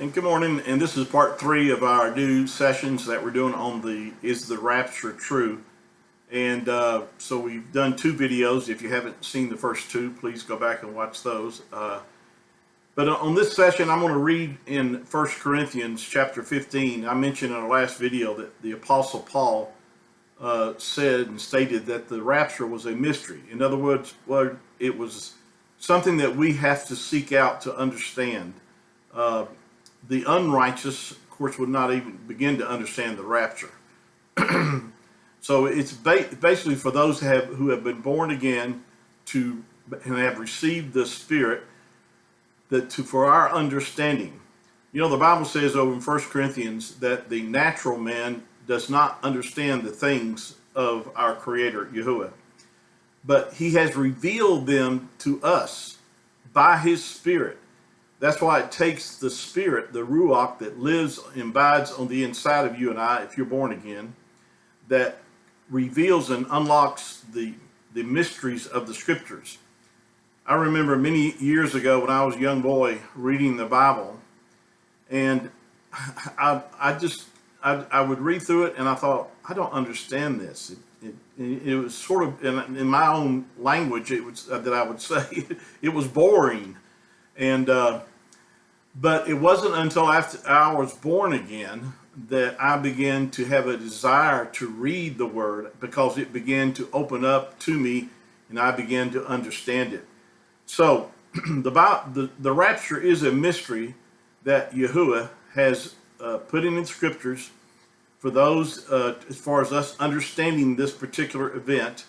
And good morning, and this is part 3 of our new sessions that we're doing on Is the Rapture True? And so we've done 2 videos. If you haven't seen the first 2, please go back and watch those. But on this session, I'm going to read in 1 Corinthians chapter 15. I mentioned in our last video that the Apostle Paul said and stated that the rapture was a mystery. In other words, it was something that we have to seek out to understand. The unrighteous, of course, would not even begin to understand the rapture. So it's basically for those who have been born again and have received the Spirit, for our understanding. You know, the Bible says over in 1 Corinthians that the natural man does not understand the things of our Creator, Yahuwah. But He has revealed them to us by His Spirit. That's why it takes the Spirit, the Ruach, that lives and abides on the inside of you and I, if you're born again, that reveals and unlocks the mysteries of the Scriptures. I remember many years ago when I was a young boy reading the Bible, and I would read through it and I thought, I don't understand this. It was sort of, in my own language, it was that I would say, it was boring. And but it wasn't until after I was born again that I began to have a desire to read the Word, because it began to open up to me and I began to understand it. So the rapture is a mystery that Yahuwah has put in the Scriptures for those, as far as us understanding this particular event,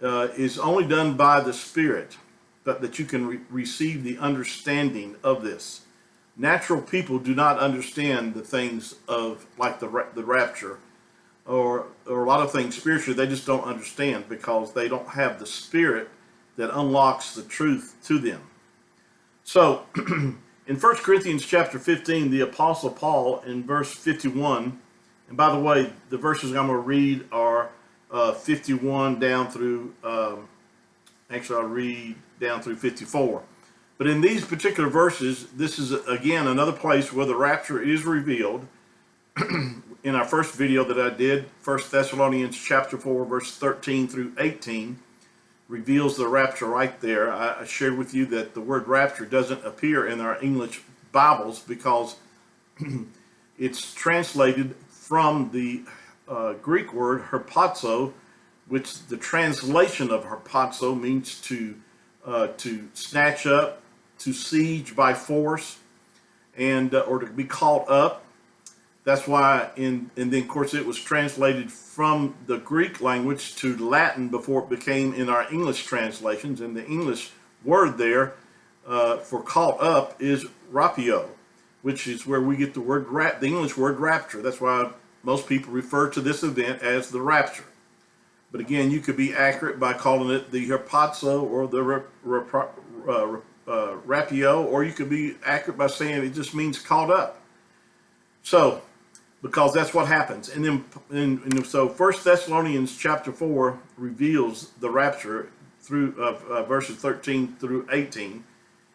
is only done by the Spirit, that you can receive the understanding of this. Natural people do not understand the things of, like the rapture, or a lot of things spiritually. They just don't understand because they don't have the Spirit that unlocks the truth to them. So in 1 Corinthians chapter 15, the Apostle Paul in verse 51, and by the way, the verses I'm going to read are 51 down through, actually I'll read down through 54. But in these particular verses, this is again another place where the rapture is revealed. In our first video that I did, 1 Thessalonians chapter 4, verse 13 through 18, reveals the rapture right there. I shared with you that the word rapture doesn't appear in our English Bibles because it's translated from the Greek word herpazo, which the translation of herpazo means to snatch up, to siege by force, and or to be caught up. That's why and then of course it was translated from the Greek language to Latin before it became in our English translations. And the English word there for caught up is rapio, which is where we get the word the English word rapture. That's why most people refer to this event as the rapture. But again, you could be accurate by calling it the herpazo or the rapio, or you could be accurate by saying it just means caught up. So, because that's what happens. And then, so 1 Thessalonians chapter 4 reveals the rapture through verses 13 through 18.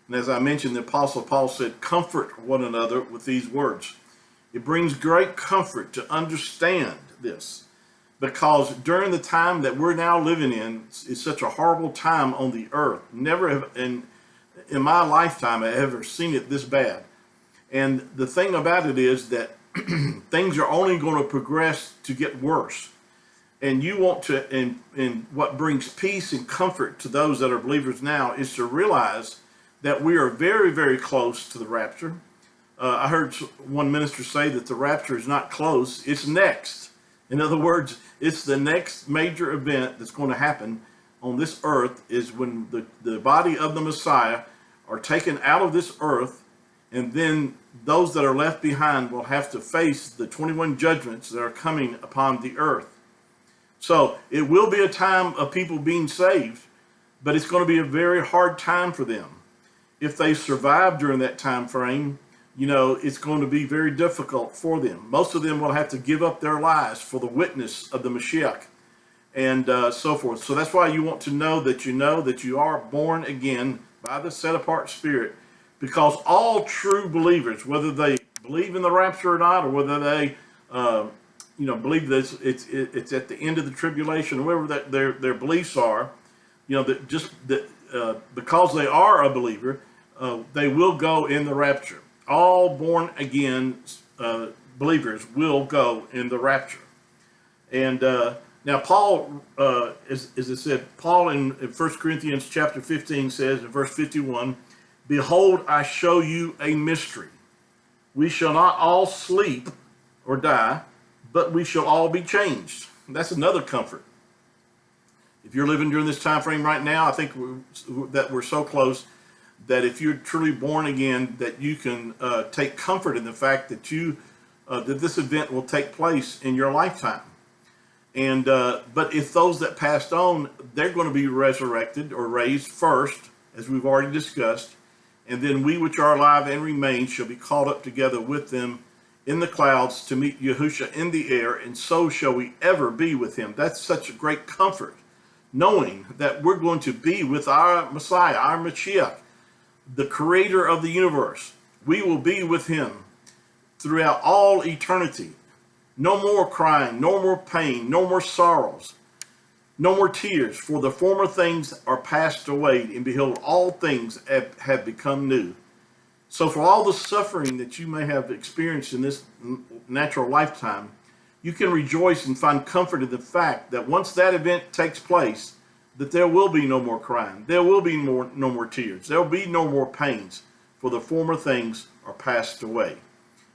And as I mentioned, the Apostle Paul said, comfort one another with these words. It brings great comfort to understand this, because during the time that we're now living in is such a horrible time on the earth. Never have in my lifetime I ever seen it this bad. And the thing about it is that things are only going to progress to get worse. And you want to, and what brings peace and comfort to those that are believers now is to realize that we are very, very close to the rapture. I heard one minister say that the rapture is not close, it's next. In other words, it's the next major event that's going to happen on this earth, is when the body of the Messiah are taken out of this earth, and then those that are left behind will have to face the 21 judgments that are coming upon the earth. So it will be a time of people being saved, but it's going to be a very hard time for them. If they survive during that time frame, you know, it's going to be very difficult for them. Most of them will have to give up their lives for the witness of the Mashiach, and so forth. So that's why you want to know that you are born again by the set apart Spirit, because all true believers, whether they believe in the rapture or not, or whether they believe that it's at the end of the tribulation, or whatever that their beliefs are, because they are a believer, they will go in the rapture. All born again believers will go in the rapture. And now Paul, as it said, Paul in 1 Corinthians chapter 15 says in verse 51, "Behold, I show you a mystery. We shall not all sleep or die, but we shall all be changed." That's another comfort. If you're living during this time frame right now, I think that we're so close that if you're truly born again, that you can take comfort in the fact that that this event will take place in your lifetime. And but if those that passed on, they're going to be resurrected or raised first, as we've already discussed, and then we which are alive and remain shall be caught up together with them in the clouds to meet Yahushua in the air, and so shall we ever be with him. That's such a great comfort, knowing that we're going to be with our Messiah, our Mashiach, the creator of the universe. We will be with him throughout all eternity. No more crying, no more pain, no more sorrows, no more tears, for the former things are passed away, and behold, all things have become new. So for all the suffering that you may have experienced in this natural lifetime, you can rejoice and find comfort in the fact that once that event takes place, that there will be no more crying, there will be no more tears, there will be no more pains, for the former things are passed away.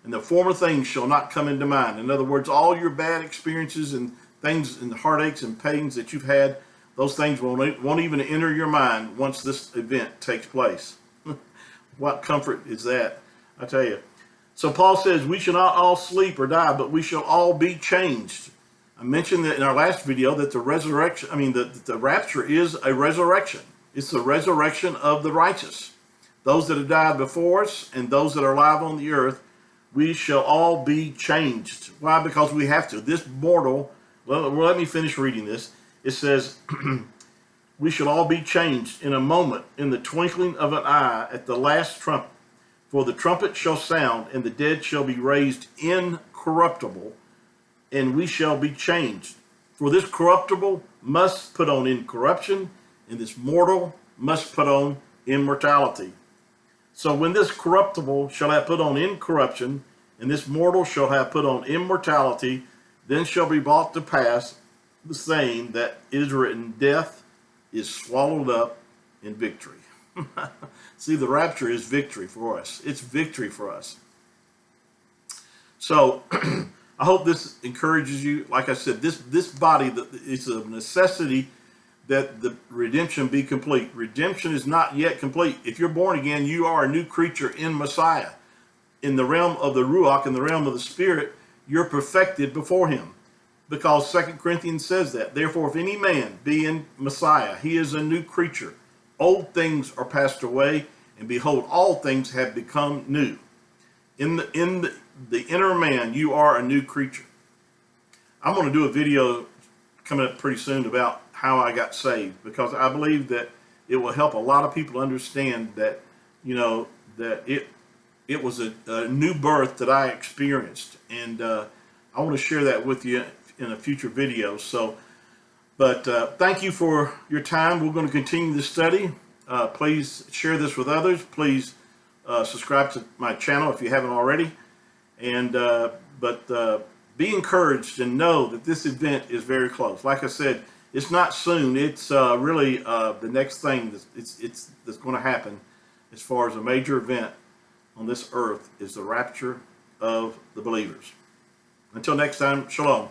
And the former things shall not come into mind. In other words, all your bad experiences and things and heartaches and pains that you've had, those things won't even enter your mind once this event takes place. What comfort is that, I tell you. So Paul says, we shall not all sleep or die, but we shall all be changed. I mentioned that in our last video that the rapture is a resurrection. It's the resurrection of the righteous. Those that have died before us and those that are alive on the earth, we shall all be changed. Why? Because we have to. This mortal, well, let me finish reading this. It says, we shall all be changed in a moment, in the twinkling of an eye, at the last trumpet. For the trumpet shall sound, and the dead shall be raised incorruptible, and we shall be changed. For this corruptible must put on incorruption, and this mortal must put on immortality. So when this corruptible shall have put on incorruption, and this mortal shall have put on immortality, then shall be brought to pass the saying that is written, death is swallowed up in victory. See, the rapture is victory for us. It's victory for us. So I hope this encourages you. Like I said, this body, it's a necessity that the redemption be complete. Redemption is not yet complete. If you're born again, you are a new creature in Messiah. In the realm of the Ruach, in the realm of the Spirit, you're perfected before him. Because 2 Corinthians says that. Therefore, if any man be in Messiah, he is a new creature. Old things are passed away, and behold, all things have become new. In the inner man, you are a new creature. I'm going to do a video coming up pretty soon about how I got saved, because I believe that it will help a lot of people understand that, that it was a new birth that I experienced, and I want to share that with you in a future video. So, but thank you for your time. We're going to continue the study. Please share this with others. Please subscribe to my channel if you haven't already. And be encouraged and know that this event is very close. Like I said, it's not soon. It's really the next thing that's going to happen as far as a major event on this earth is the rapture of the believers. Until next time, shalom.